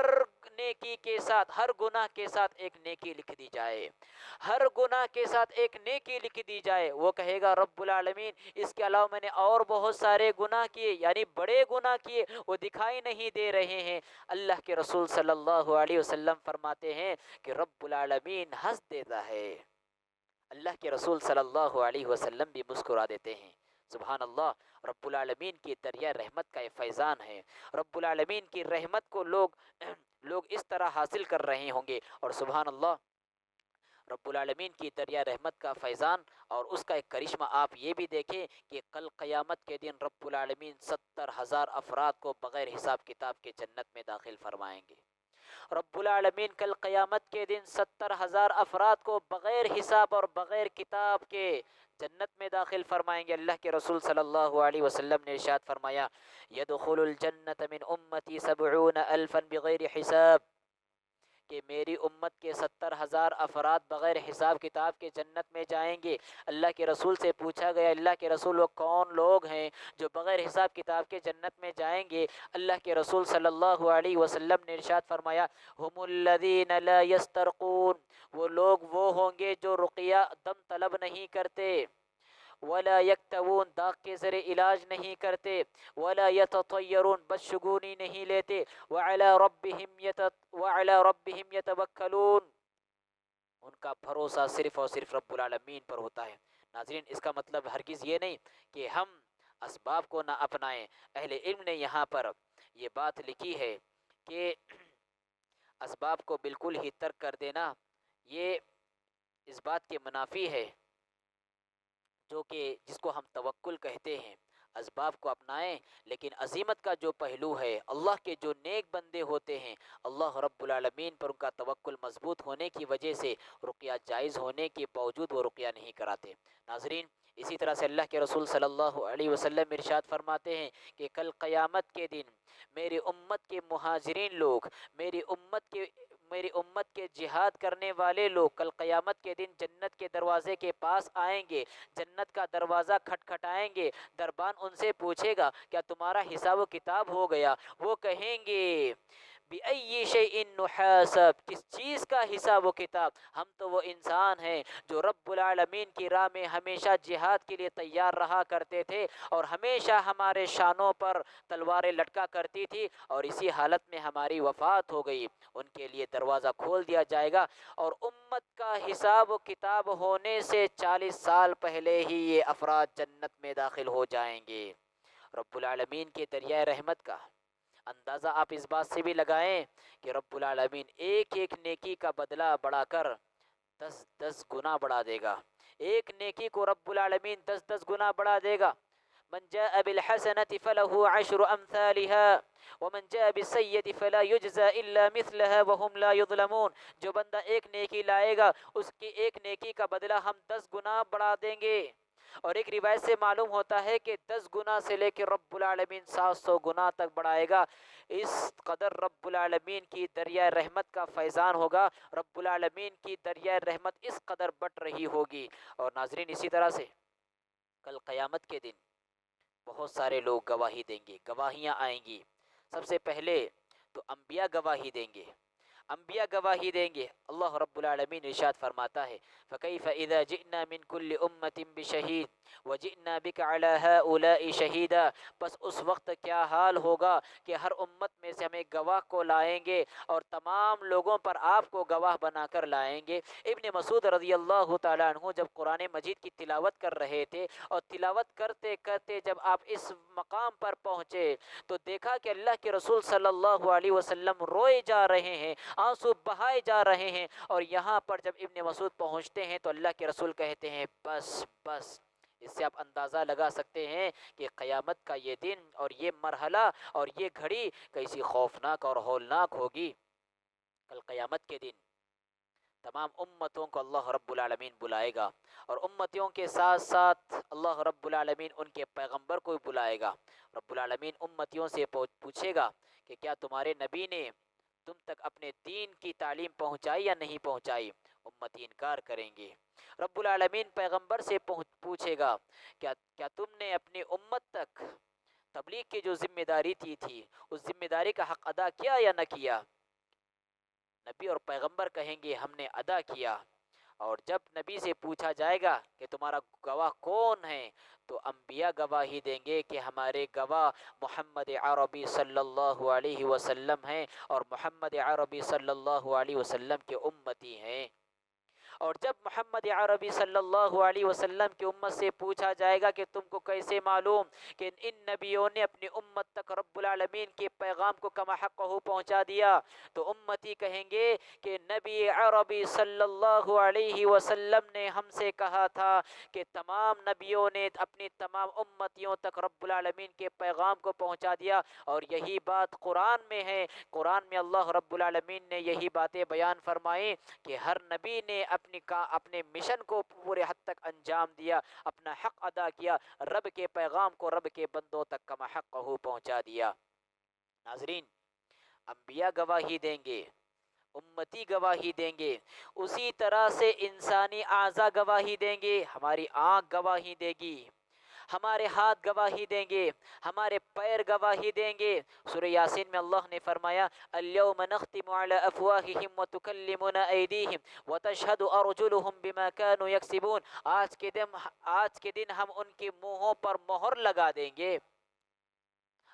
نیکی کے ساتھ، ہر گناہ کے ساتھ ایک نیکی لکھ دی جائے، ہر گناہ کے ساتھ ایک نیکی لکھ دی جائے۔ وہ کہے گا رب العالمین اس کے علاوہ میں نے اور بہت سارے گناہ کیے، یعنی بڑے گناہ کیے، وہ دکھائی نہیں دے رہے ہیں۔ اللہ کے رسول صلی اللہ علیہ وسلم فرماتے ہیں کہ رب العالمین ہنس دیتا ہے، اللہ کے رسول صلی اللہ علیہ وسلم بھی مسکرا دیتے ہیں۔ سبحان اللہ، رب العالمین کی دریا رحمت کا یہ فیضان ہے۔ رب العالمین کی رحمت کو لوگ اس طرح حاصل کر رہے ہوں گے، اور سبحان اللہ رب العالمین کی دریا رحمت کا فیضان اور اس کا ایک کرشمہ آپ یہ بھی دیکھیں کہ کل قیامت کے دن رب العالمین 70,000 افراد کو بغیر حساب کتاب کے جنت میں داخل فرمائیں گے۔ رب العالمین کل قیامت کے دن 70,000 افراد کو بغیر حساب اور بغیر کتاب کے جنت میں داخل فرمائیں گے۔ اللہ کے رسول صلی اللہ علیہ وسلم نے ارشاد فرمایا يدخل الجنت من امتی 70,000 بغیر حساب، کہ میری امت کے 70,000 افراد بغیر حساب کتاب کے جنت میں جائیں گے۔ اللہ کے رسول سے پوچھا گیا اللہ کے رسول وہ کون لوگ ہیں جو بغیر حساب کتاب کے جنت میں جائیں گے؟ اللہ کے رسول صلی اللہ علیہ وسلم نے ارشاد فرمایا ہم الذین لا یسترقون، وہ لوگ وہ ہوں گے جو رقیہ دم طلب نہیں کرتے، ولا یکتوون داغ کے ذریعے علاج نہیں کرتے، ولا یتطیرون بدشگونی نہیں لیتے، وعلی ربہم یتوکلون، ان کا بھروسہ صرف اور صرف رب العالمین پر ہوتا ہے۔ ناظرین اس کا مطلب ہرگز یہ نہیں کہ ہم اسباب کو نہ اپنائیں۔ اہل علم نے یہاں پر یہ بات لکھی ہے کہ اسباب کو بالکل ہی ترک کر دینا یہ اس بات کے منافی ہے جو کہ جس کو ہم توکل کہتے ہیں۔ اسباب کو اپنائیں، لیکن عزیمت کا جو پہلو ہے، اللہ کے جو نیک بندے ہوتے ہیں، اللہ رب العالمین پر ان کا توکل مضبوط ہونے کی وجہ سے رقیہ جائز ہونے کے باوجود وہ رقیہ نہیں کراتے۔ ناظرین، اسی طرح سے اللہ کے رسول صلی اللہ علیہ وسلم ارشاد فرماتے ہیں کہ کل قیامت کے دن میری امت کے مہاجرین لوگ، میری امت کے جہاد کرنے والے لوگ کل قیامت کے دن جنت کے دروازے کے پاس آئیں گے، جنت کا دروازہ کھٹکھٹائیں گے، دربان ان سے پوچھے گا کیا تمہارا حساب و کتاب ہو گیا؟ وہ کہیں گے بِأَيِّ شَيْءٍ نُحَاسَب، کس چیز کا حساب و کتاب؟ ہم تو وہ انسان ہیں جو رب العالمین کی راہ میں ہمیشہ جہاد کے لیے تیار رہا کرتے تھے، اور ہمیشہ ہمارے شانوں پر تلواریں لٹکا کرتی تھی، اور اسی حالت میں ہماری وفات ہو گئی۔ ان کے لیے دروازہ کھول دیا جائے گا، اور امت کا حساب و کتاب ہونے سے 40 سال پہلے ہی یہ افراد جنت میں داخل ہو جائیں گے۔ رب العالمین کے دریائے رحمت کا اندازہ آپ اس بات سے بھی لگائیں کہ رب العالمین ایک ایک نیکی کا بدلہ بڑھا کر 10 گنا بڑھا دے گا۔ ایک نیکی کو رب العالمین 10 گنا بڑھا دے گا۔ من جاء بالحسنة فله 10 أمثالها ومن جاء بالسيئة فلا يجزى إلا مثلها وهم لا يظلمون۔ جو بندہ ایک نیکی لائے گا اس کی ایک نیکی کا بدلہ ہم 10 گنا بڑھا دیں گے۔ اور ایک روایت سے معلوم ہوتا ہے کہ 10 گنا سے لے کے رب العالمین 700 گنا تک بڑھائے گا۔ اس قدر رب العالمین کی دریائے رحمت کا فیضان ہوگا، رب العالمین کی دریائے رحمت اس قدر بٹ رہی ہوگی۔ اور ناظرین، اسی طرح سے کل قیامت کے دن بہت سارے لوگ گواہی دیں گے، گواہیاں آئیں گی۔ سب سے پہلے تو انبیاء گواہی دیں گے، انبیاء گواہی دیں گے۔ اللہ رب العالمین ارشاد فرماتا ہے فَكَيْفَ إِذَا جِئْنَا مِنْ كُلِّ أُمَّةٍ بِشَهِيدٍ وَجِئْنَا بِكَ عَلَى هَؤُلَاءِ شَهِيدًا۔ پس اس وقت کیا حال ہوگا کہ ہر امت میں سے ہم ایک گواہ کو لائیں گے اور تمام لوگوں پر آپ کو گواہ بنا کر لائیں گے۔ ابن مسعود رضی اللہ تعالیٰ عنہ جب قرآن مجید کی تلاوت کر رہے تھے، اور تلاوت کرتے کرتے جب آپ اس مقام پر پہنچے تو دیکھا کہ اللہ کے رسول صلی اللہ علیہ وسلم روئے جا رہے ہیں، آنسو بہائے جا رہے ہیں، اور یہاں پر جب ابن مسعود پہنچتے ہیں تو اللہ کے رسول کہتے ہیں بس بس۔ اس سے آپ اندازہ لگا سکتے ہیں کہ قیامت کا یہ دن اور یہ مرحلہ اور یہ گھڑی کیسی خوفناک اور ہولناک ہوگی۔ کل قیامت کے دن تمام امتوں کو اللہ رب العالمین بلائے گا، اور امتیوں کے ساتھ ساتھ اللہ رب العالمین ان کے پیغمبر کو بھی بلائے گا۔ رب العالمین امتیوں سے پوچھے گا کہ کیا تمہارے نبی نے تم تک اپنے دین کی تعلیم پہنچائی یا نہیں پہنچائی؟ امتی انکار کریں گے۔ رب العالمین پیغمبر سے پوچھے گا کیا تم نے اپنی امت تک تبلیغ کی جو ذمہ داری تھی اس ذمہ داری کا حق ادا کیا یا نہ کیا؟ نبی اور پیغمبر کہیں گے ہم نے ادا کیا۔ اور جب نبی سے پوچھا جائے گا کہ تمہارا گواہ کون ہے، تو انبیاء گواہی دیں گے کہ ہمارے گواہ محمد عربی صلی اللہ علیہ وسلم ہیں، اور محمد عربی صلی اللہ علیہ وسلم کے امتی ہیں۔ اور جب محمد عربی صلی اللہ علیہ وسلم کی امت سے پوچھا جائے گا کہ تم کو کیسے معلوم کہ ان نبیوں نے اپنی امت تک رب العالمین کے پیغام کو کما حقہ پہنچا دیا، تو امتی کہیں گے کہ نبی عربی صلی اللہ علیہ وسلم نے ہم سے کہا تھا کہ تمام نبیوں نے اپنی تمام امتیوں تک رب العالمین کے پیغام کو پہنچا دیا، اور یہی بات قرآن میں ہے۔ قرآن میں اللہ رب العالمین نے یہی باتیں بیان فرمائیں کہ ہر نبی نے اپنے مشن کو پورے حد تک انجام دیا، اپنا حق ادا کیا، رب کے پیغام کو رب کے بندوں تک کما حقہ پہنچا دیا۔ ناظرین، انبیاء گواہی دیں گے، امتی گواہی دیں گے، اسی طرح سے انسانی اعضاء گواہی دیں گے۔ ہماری آنکھ گواہی دے گی، ہمارے ہاتھ گواہی دیں گے، ہمارے پیر گواہی دیں گے۔ سورہ یاسین میں اللہ نے فرمایا اليوم نختم على افواہہم وتکلمنا ایدیہم وتشہد ارجلہم بما كانوا یکسبون۔ آج کے دن ہم ان کے منہوں پر مہر لگا دیں گے،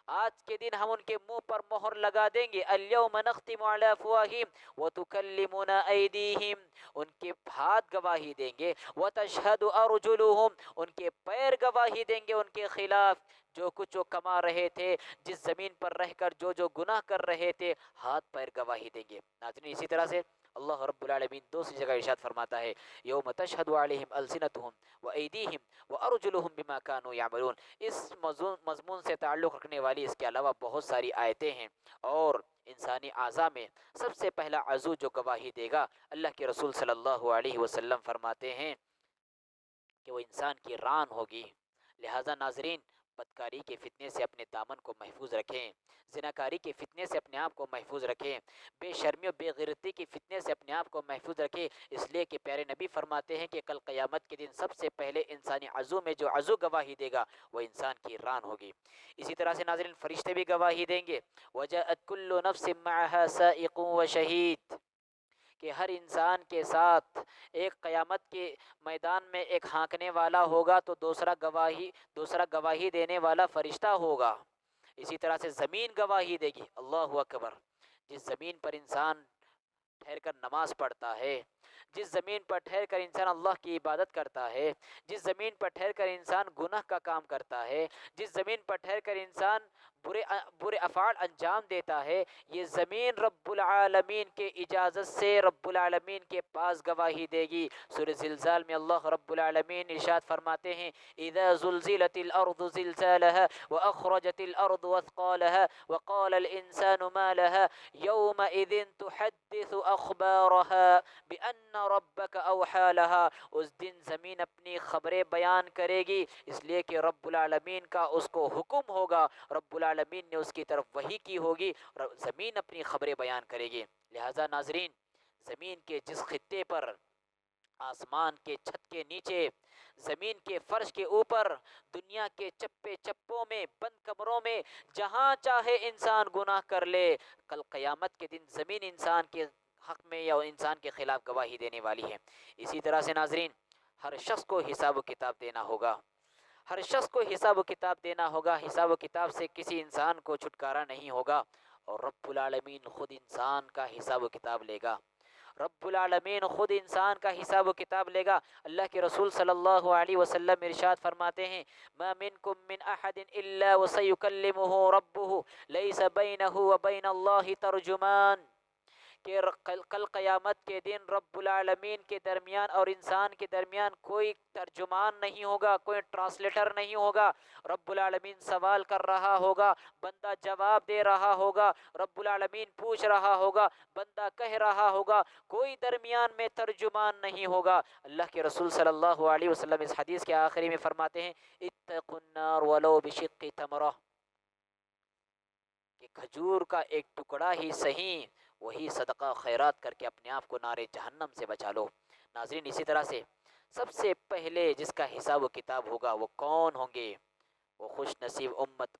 آج کے دن ہم ان کے منہ پر مہر لگا دیں گے۔ اليوم نختم على افواہہم وتکلمنا ایدیہم، ان کے ہاتھ گواہی دیں گے، وتشہد ارجلہم، ان کے پیر گواہی دیں گے ان کے خلاف۔ جو کچھ وہ کما رہے تھے، جس زمین پر رہ کر جو گناہ کر رہے تھے، ہاتھ پیر گواہی دیں گے۔ ناظرین، اسی طرح سے اللہ رب العالمین دوسری جگہ ارشاد فرماتا ہے یوم تشہد علیہم السنتہم وایدیہم وارجلہم بما کانوا یعملون۔ اس مضمون سے تعلق رکھنے والی اس کے علاوہ بہت ساری آیتیں ہیں، اور انسانی اعضاء میں سب سے پہلا عضو جو گواہی دے گا، اللہ کے رسول صلی اللہ علیہ وسلم فرماتے ہیں کہ وہ انسان کی ران ہوگی۔ لہٰذا ناظرین، بدکاری کے فتنے سے اپنے دامن کو محفوظ رکھیں، زناکاری کے فتنے سے اپنے آپ کو محفوظ رکھیں، بے شرمی و بے غیرتی کے فتنے سے اپنے آپ کو محفوظ رکھیں، اس لیے کہ پیارے نبی فرماتے ہیں کہ کل قیامت کے دن سب سے پہلے انسانی عضو میں جو عضو گواہی دے گا وہ انسان کی ران ہوگی۔ اسی طرح سے ناظرین، فرشتے بھی گواہی دیں گے، وَجَاءَتْ كُلُّ نَفْسٍ مَّعَهَا سَائِقٌ وَشَهِيدٌ، کہ ہر انسان کے ساتھ ایک قیامت کے میدان میں ایک ہانکنے والا ہوگا تو دوسرا گواہی دینے والا فرشتہ ہوگا۔ اسی طرح سے زمین گواہی دے گی، اللہ اکبر۔ جس زمین پر انسان ٹھہر کر نماز پڑھتا ہے، جس زمین پر ٹھہر کر انسان اللہ کی عبادت کرتا ہے، جس زمین پر ٹھہر کر انسان گناہ کا کام کرتا ہے، جس زمین پر ٹھہر کر انسان برے افعال انجام دیتا ہے، یہ زمین رب العالمین کے اجازت سے رب العالمین کے پاس گواہی دے گی۔ سورہ زلزال میں اللہ رب العالمین ارشاد فرماتے ہیں اذا زلزلت الارض زلزالها واخرجت الارض اثقالها وقال الانسان ما لها يومئذ تحدث اخبارها بان ربك اوحى لها۔ اس دن زمین اپنی خبریں بیان کرے گی، اس لیے کہ رب العالمین کا اس کو حکم ہوگا، رب العالمین نے اس کی طرف وحی کی ہوگی، زمین اپنی خبریں بیان کرے گی۔ لہٰذا ناظرین، زمین کے جس خطے پر، آسمان کے چھت کے نیچے، زمین کے فرش کے اوپر، دنیا کے چپے چپوں میں، بند کمروں میں، جہاں چاہے انسان گناہ کر لے، کل قیامت کے دن زمین انسان کے حق میں یا انسان کے خلاف گواہی دینے والی ہے۔ اسی طرح سے ناظرین، ہر شخص کو حساب و کتاب دینا ہوگا، ہر شخص کو حساب و کتاب دینا ہوگا، حساب و کتاب سے کسی انسان کو چھٹکارا نہیں ہوگا، اور رب العالمین خود انسان کا حساب و کتاب لے گا، رب العالمین خود انسان کا حساب و کتاب لے گا۔ اللہ کے رسول صلی اللہ علیہ وسلم ارشاد فرماتے ہیں ما منکم من احد الا وسیکلمہ ربہ لیس بینہ وبین اللہ ترجمان، کہ کل قیامت کے دن رب العالمین کے درمیان اور انسان کے درمیان کوئی ترجمان نہیں ہوگا، کوئی ٹرانسلیٹر نہیں ہوگا۔ رب العالمین سوال کر رہا ہوگا، بندہ جواب دے رہا ہوگا، رب العالمین پوچھ رہا ہوگا، بندہ کہہ رہا ہوگا، کوئی درمیان میں ترجمان نہیں ہوگا۔ اللہ کے رسول صلی اللہ علیہ وسلم اس حدیث کے آخری میں فرماتے ہیں اتقوا النار ولو بشق تمرہ، کہ کھجور کا ایک ٹکڑا ہی صحیح، وہی صدقہ خیرات کر کے اپنے آپ کو نار جہنم سے بچا لو۔ ناظرین، اسی طرح سے سب سے پہلے جس کا حساب و کتاب ہوگا وہ کون ہوں گے؟ وہ خوش نصیب امت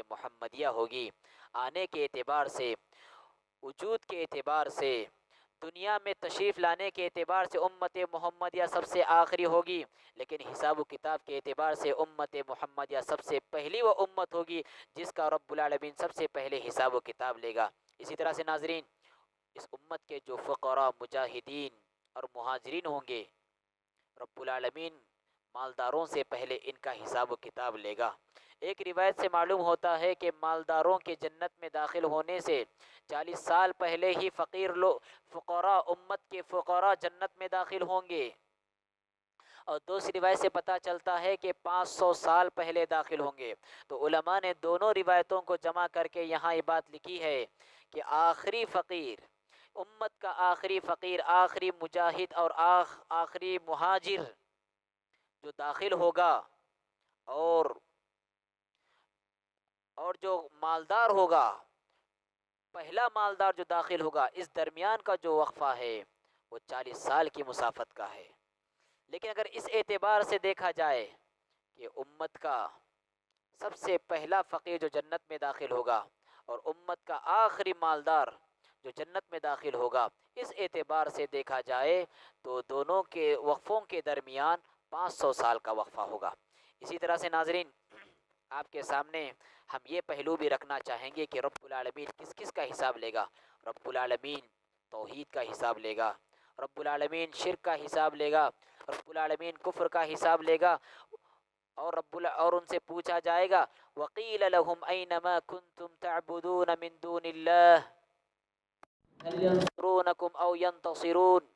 محمدیہ ہوگی۔ آنے کے اعتبار سے، وجود کے اعتبار سے، دنیا میں تشریف لانے کے اعتبار سے امت محمدیہ سب سے آخری ہوگی، لیکن حساب و کتاب کے اعتبار سے امت محمدیہ سب سے پہلی وہ امت ہوگی جس کا رب العالمین سب سے پہلے حساب و کتاب لے گا۔ اسی طرح سے ناظرین، اس امت کے جو فقراء، مجاہدین اور مہاجرین ہوں گے، رب العالمین مالداروں سے پہلے ان کا حساب و کتاب لے گا۔ ایک روایت سے معلوم ہوتا ہے کہ مالداروں کے جنت میں داخل ہونے سے 40 سال پہلے ہی فقراء، امت کے فقراء جنت میں داخل ہوں گے، اور دوسری روایت سے پتہ چلتا ہے کہ 500 سال پہلے داخل ہوں گے۔ تو علماء نے دونوں روایتوں کو جمع کر کے یہاں یہ بات لکھی ہے کہ آخری فقیر، امت کا آخری فقیر، آخری مجاہد اور آخری مہاجر جو داخل ہوگا، اور جو مالدار ہوگا، پہلا مالدار جو داخل ہوگا، اس درمیان کا جو وقفہ ہے وہ 40 سال کی مسافت کا ہے۔ لیکن اگر اس اعتبار سے دیکھا جائے کہ امت کا سب سے پہلا فقیر جو جنت میں داخل ہوگا اور امت کا آخری مالدار جو جنت میں داخل ہوگا، اس اعتبار سے دیکھا جائے تو دونوں کے وقفوں کے درمیان 500 سال کا وقفہ ہوگا۔ اسی طرح سے ناظرین، آپ کے سامنے ہم یہ پہلو بھی رکھنا چاہیں گے کہ رب العالمین کس کس کا حساب لے گا۔ رب العالمین توحید کا حساب لے گا، رب العالمین شرک کا حساب لے گا، رب العالمین کفر کا حساب لے گا، اور ان سے پوچھا جائے گا وَقِيلَ لَهُمْ أَيْنَ مَا كُنْتُمْ تَعْبُدُونَ مِن دُونِ اللَّهِ هَلْ يَنصُرُونَ ينصرونكم أو ينتصرون،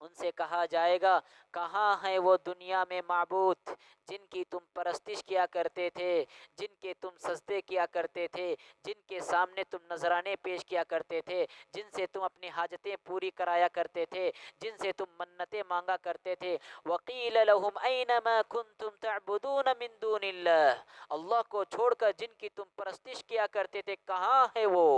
ان سے کہا جائے گا کہاں ہیں وہ دنیا میں معبود جن کی تم پرستش کیا کرتے تھے، جن کے تم سجدے کیا کرتے تھے، جن کے سامنے تم نذرانے پیش کیا کرتے تھے، جن سے تم اپنی حاجتیں پوری کرایا کرتے تھے، جن سے تم منتیں مانگا کرتے تھے۔ وقیل لهم اینما کنتم تعبدون من دون اللہ، اللہ کو چھوڑ کر جن کی تم پرستش کیا کرتے تھے کہاں ہے وہ؟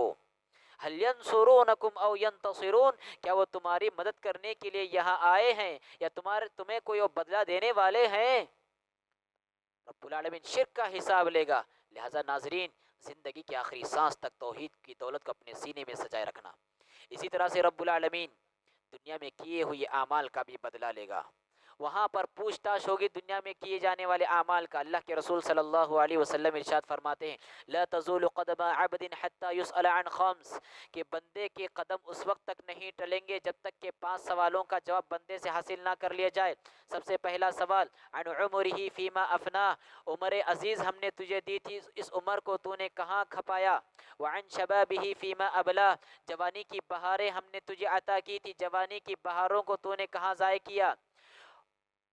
هل ينصرونکم او ينتصرون، کیا وہ تمہاری مدد کرنے کے لیے یہاں آئے ہیں یا تمہیں کوئی بدلہ دینے والے ہیں؟ رب العالمین شرک کا حساب لے گا۔ لہذا ناظرین، زندگی کی آخری سانس تک توحید کی دولت کو اپنے سینے میں سجائے رکھنا۔ اسی طرح سے رب العالمین دنیا میں کیے ہوئے اعمال کا بھی بدلہ لے گا، وہاں پر پوچھ تاچھ ہوگی دنیا میں کیے جانے والے اعمال کا۔ اللہ کے رسول صلی اللہ علیہ وسلم ارشاد فرماتے ہیں لا تزول قدم عبد حتى يسأل عن خمس، کہ بندے کے قدم اس وقت تک نہیں ٹلیں گے جب تک کہ 5 سوالوں کا جواب بندے سے حاصل نہ کر لیا جائے۔ سب سے پہلا سوال عن عمره فيما افناه، عمر عزیز ہم نے تجھے دی تھی، اس عمر کو تو نے کہاں کھپایا۔ وعن شبابه فيما ابلاه، جوانی کی بہاریں ہم نے تجھے عطا کی تھی، جوانی کی بہاروں کو تو نے کہاں ضائع کیا۔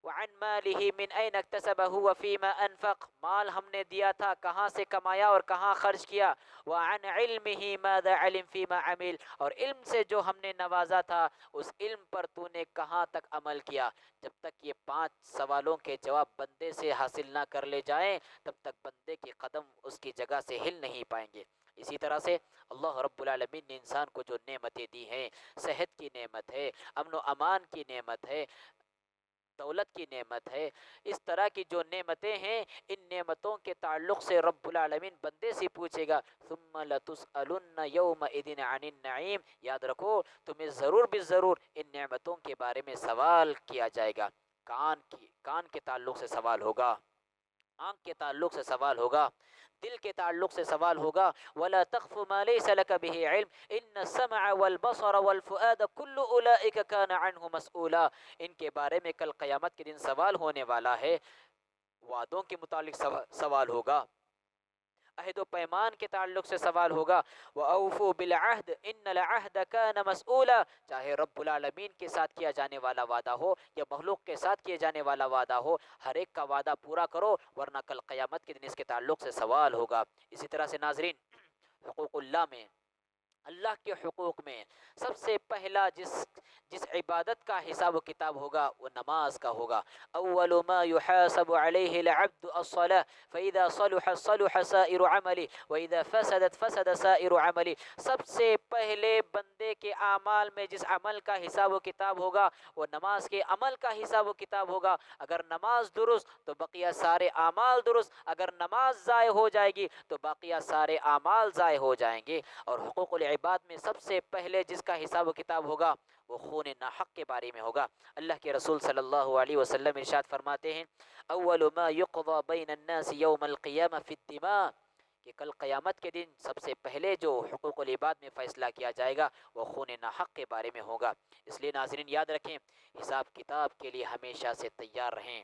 وعن ماله من أين اكتسبه وفيما أنفق، مال ہم نے دیا تھا کہاں سے کمایا اور کہاں خرچ کیا۔ وعن علمه ماذا علم فيما عمل، اور علم سے جو ہم نے نوازا تھا اس علم پر تو نے کہاں تک عمل کیا۔ جب تک یہ 5 سوالوں کے جواب بندے سے حاصل نہ کر لے جائیں تب تک بندے کے قدم اس کی جگہ سے ہل نہیں پائیں گے۔ اسی طرح سے اللہ رب العالمین نے انسان کو جو نعمتیں دی ہیں، صحت کی نعمت ہے، امن و امان کی نعمت ہے، دولت کی نعمت ہے، اس طرح کی جو نعمتیں ہیں، ان نعمتوں کے تعلق سے رب العالمین بندے سے پوچھے گا ثم لتسألن یومئذ عن النعیم، یاد رکھو تمہیں ضرور بھی ضرور ان نعمتوں کے بارے میں سوال کیا جائے گا۔ کان کے تعلق سے سوال ہوگا، آنکھ کے تعلق سے سوال ہوگا، دل کے تعلق سے سوال ہوگا۔ وَلَا تَخْفُ مَا لَيْسَ لَكَ بِهِ عِلْمٌ إِنَّ السَّمْعَ وَالْبَصَرَ وَالْفُؤَادَ كُلُّ أُولَئِكَ كَانَ عَنْهُ مسؤولا، ان کے بارے میں کل قیامت کے دن سوال ہونے والا ہے۔ وعدوں کے متعلق سوال ہوگا، عہد و پیمان کے تعلق سے سوال ہوگا۔ وَأَوْفُوا بِالْعَهْدِ إِنَّ الْعَهْدَ كَانَ مسؤولا، چاہے رب العالمین کے ساتھ کیا جانے والا وعدہ ہو یا مخلوق کے ساتھ کیے جانے والا وعدہ ہو، ہر ایک کا وعدہ پورا کرو ورنہ کل قیامت کے دن اس کے تعلق سے سوال ہوگا۔ اسی طرح سے ناظرین، حقوق اللہ میں، اللہ کے حقوق میں سب سے پہلا جس عبادت کا حساب و کتاب ہوگا وہ نماز کا ہوگا۔ اول ما يحاسب عليه العبد الصلاة فاذا صلح صلح سائر عمله واذا فسدت فسد سائر عمله، سب سے پہلے بندے کے اعمال میں جس عمل کا حساب و کتاب ہوگا وہ نماز کے عمل کا حساب و کتاب ہوگا۔ اگر نماز درست تو بقیہ سارے اعمال درست، اگر نماز ضائع ہو جائے گی تو باقیہ سارے اعمال ضائع ہو جائیں گے۔ اور حقوق العباد میں سب سے پہلے جس کا حساب و کتاب ہوگا وہ خون ناحق کے بارے میں ہوگا۔ اللہ کے رسول صلی اللہ علیہ وسلم ارشاد فرماتے ہیں اول ما يقضى بین الناس یوم القیامہ فی الدماء، کہ کل قیامت کے دن سب سے پہلے جو حقوق العباد میں فیصلہ کیا جائے گا وہ خون ناحق کے بارے میں ہوگا۔ اس لیے ناظرین یاد رکھیں، حساب کتاب کے لیے ہمیشہ سے تیار رہیں،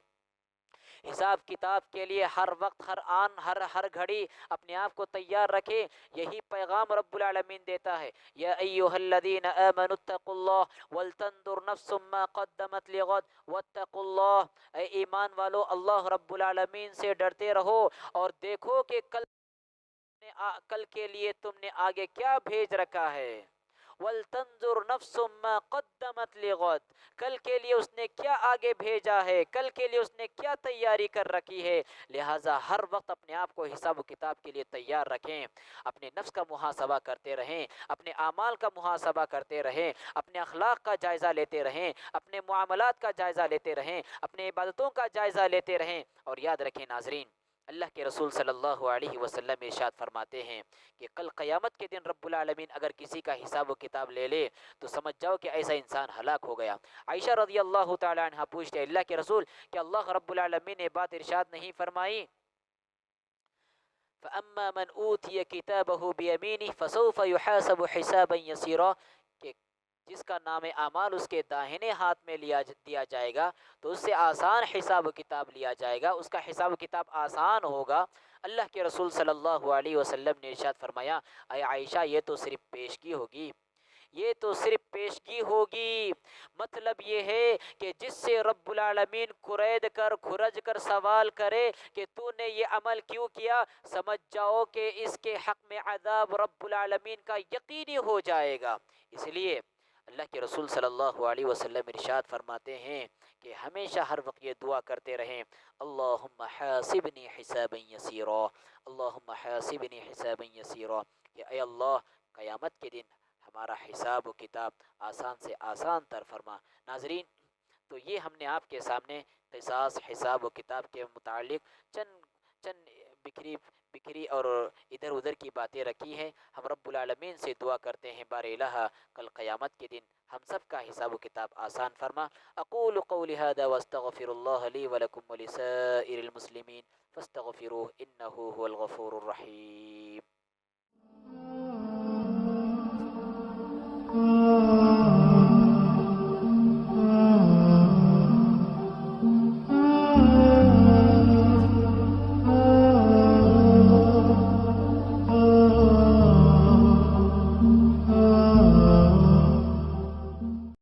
حساب کتاب کے لیے ہر وقت، ہر آن، ہر گھڑی اپنے آپ کو تیار رکھیں۔ یہی پیغام رب العالمین دیتا ہے یا ایھا الذین آمنوا اتقوا اللہ ولتنظر نفس ما قدمت لغد واتقوا اللہ، اے ایمان والو اللہ رب العالمین سے ڈرتے رہو اور دیکھو کہ کل کے لیے تم نے آگے کیا بھیج رکھا ہے۔ وَلْتَنْظُرْ نَفْسٌ مَّا قَدَّمَتْ لِغَدٍ، کل کے لیے اس نے کیا آگے بھیجا ہے، کل کے لیے اس نے کیا تیاری کر رکھی ہے۔ لہٰذا ہر وقت اپنے آپ کو حساب و کتاب کے لیے تیار رکھیں، اپنے نفس کا محاسبہ کرتے رہیں، اپنے اعمال کا محاسبہ کرتے رہیں، اپنے اخلاق کا جائزہ لیتے رہیں، اپنے معاملات کا جائزہ لیتے رہیں، اپنے عبادتوں کا جائزہ لیتے رہیں۔ اور یاد رکھیں ناظرین، اللہ کے رسول صلی اللہ علیہ وسلم ارشاد فرماتے ہیں کہ کل قیامت کے دن رب العالمین اگر کسی کا حساب و کتاب لے لے تو سمجھ جاؤ کہ ایسا انسان ہلاک ہو گیا۔ عائشہ رضی اللہ تعالی عنہ پوچھتے ہیں اللہ کے رسول کہ اللہ رب العالمین نے بات ارشاد نہیں فرمائی فَأَمَّا مَنْ أُوتِيَ كِتَابَهُ بِيَمِينِهِ فَسَوْفَ يُحَاسَبُ حِسَابًا يَسِيرًا، کہ جس کا نام اعمال اس کے داہنے ہاتھ میں دیا جائے گا تو اس سے آسان حساب و کتاب لیا جائے گا، اس کا حساب و کتاب آسان ہوگا۔ اللہ کے رسول صلی اللہ علیہ وسلم نے ارشاد فرمایا اے عائشہ یہ تو صرف پیشگی ہوگی، یہ تو صرف مطلب یہ ہے کہ جس سے رب العالمین کرید کر کھرج کر سوال کرے کہ تو نے یہ عمل کیوں کیا، سمجھ جاؤ کہ اس کے حق میں عذاب رب العالمین کا یقینی ہو جائے گا۔ اس لیے اللہ کے رسول صلی اللہ علیہ وسلم ارشاد فرماتے ہیں کہ ہمیشہ ہر وقت یہ دعا کرتے رہیں، اللہم حاسبنی حسابا یسیرا، اللہم حاسبنی حسابا یسیرا، کہ اے اللہ قیامت کے دن ہمارا حساب و کتاب آسان سے آسان تر فرما۔ ناظرین، تو یہ ہم نے آپ کے سامنے قصاص، حساب و کتاب کے متعلق چند بکھری اور ادھر ادھر کی باتیں رکھی ہیں۔ ہم رب العالمین سے دعا کرتے ہیں بار الہ کل قیامت کے دن ہم سب کا حساب و کتاب آسان فرما۔ اقول قولی ھذا واستغفر اللہ لی ولکم ولسائر المسلمین فاستغفروہ انہ هو الغفور الرحیم۔